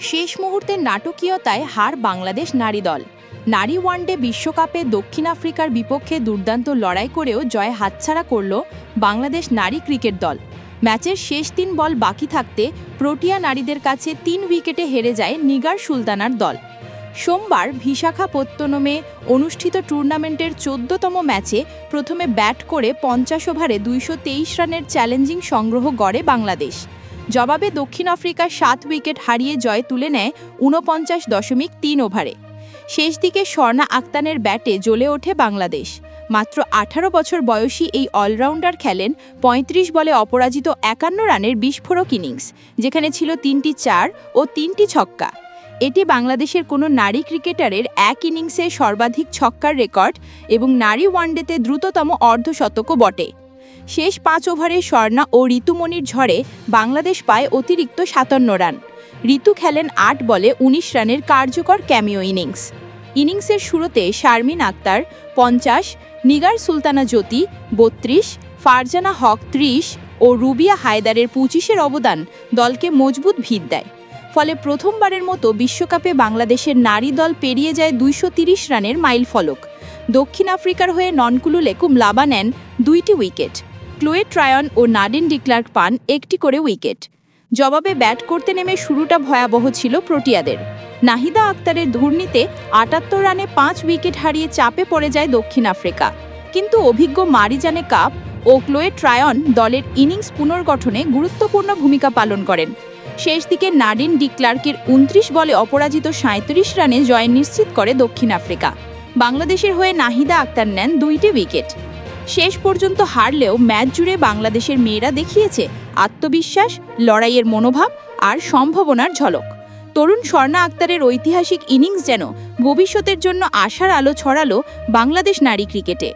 শেষ মুহূর্তের নাটকীয়তায় হার বাংলাদেশ নারী দল। নারী ওয়ানডে বিশ্বকাপে দক্ষিণ আফ্রিকার বিপক্ষে দুর্দান্ত লড়াই করেও জয় হাতছাড়া করল বাংলাদেশ নারী ক্রিকেট দল। ম্যাচের শেষ ৩ বল বাকি থাকতে প্রোটিয়া নারীদের কাছে ৩ উইকেটে হেরে যায় নিগার সুলতানার দল। সোমবার বিশাখাপত্তনমে অনুষ্ঠিত টুর্নামেন্টের ১৪তম ম্যাচে প্রথমে ব্যাট করে ৫০ ওভারে ২২৩ রানের চ্যালেঞ্জিং সংগ্রহ গড়ে বাংলাদেশ। জবাবে দক্ষিণ আফ্রিকা ৭ উইকেট হারিয়ে জয় তুলে নেয় ৪৯.৩ ওভারে। শেষ দিকে স্বর্ণা আক্তারের ব্যাটে জ্বলে ওঠে বাংলাদেশ। মাত্র ১৮ বছর বয়সী এই অলরাউন্ডার খেলেন ৩৫ বলে অপরাজিত ৫১ রানের বিস্ফোরক ইনিংস, যেখানে ছিল ৩টি ৪ ও ৩টি ছক্কা। এটি বাংলাদেশের কোনো নারী ক্রিকেটারের এক ইনিংসে সর্বাধিক ছক্কার রেকর্ড এবং নারী ওয়ানডেতে দ্রুততম অর্ধশতকও বটে। শেষ ৫ ওভারে স্বর্ণা ও ঋতুমণির ঝড়ে বাংলাদেশ পায় অতিরিক্ত ৫৭ রান। ঋতু খেলেন ৮ বলে ১৯ রানের কার্যকর ক্যামিও ইনিংসের শুরুতে শারমিন আক্তার ৫০, নিগার সুলতানা জ্যোতি ৩২, ফারজানা হক ৩০ ও রুবিয়া হায়দারের ২৫-এর অবদান দলকে মজবুত ভিত দেয়। ফলে প্রথমবারের মতো বিশ্বকাপে বাংলাদেশের নারী দল পেরিয়ে যায় ২৩০ রানের মাইলফলক। দক্ষিণ আফ্রিকার হয়ে ননকুলু লেকুম লাবা নেন ২টি উইকেট। ক্লোয়ে ট্রায়ন ও নাডিন ডিক্লার্ক পান ১টি করে উইকেট। জবাবে ব্যাট করতে নেমে শুরুটা ভয়াবহ ছিল প্রোটিয়াদের। নাহিদা আক্তারের ধুর্নিতে ৭৮ রানে ৫ উইকেট হারিয়ে চাপে পড়ে যায় দক্ষিণ আফ্রিকা। কিন্তু অভিজ্ঞ মারিজানে কাপ ও ক্লোয়ে ট্রায়ন দলের ইনিংস পুনর্গঠনে গুরুত্বপূর্ণ ভূমিকা পালন করেন। শেষ দিকে নাডিন ডিক্লার্কের ২৯ বলে অপরাজিত ৩৭ রানে জয় নিশ্চিত করে দক্ষিণ আফ্রিকা। বাংলাদেশের হয়ে নাহিদা আক্তার নেন ২টি উইকেট। শেষ পর্যন্ত হারলেও ম্যাচ জুড়ে বাংলাদেশের মেয়েরা দেখিয়েছে আত্মবিশ্বাস, লড়াইয়ের মনোভাব আর সম্ভাবনার ঝলক। তরুণ স্বর্ণা আক্তারের ঐতিহাসিক ইনিংস যেন ভবিষ্যতের জন্য আশার আলো ছড়ালো বাংলাদেশ নারী ক্রিকেটে।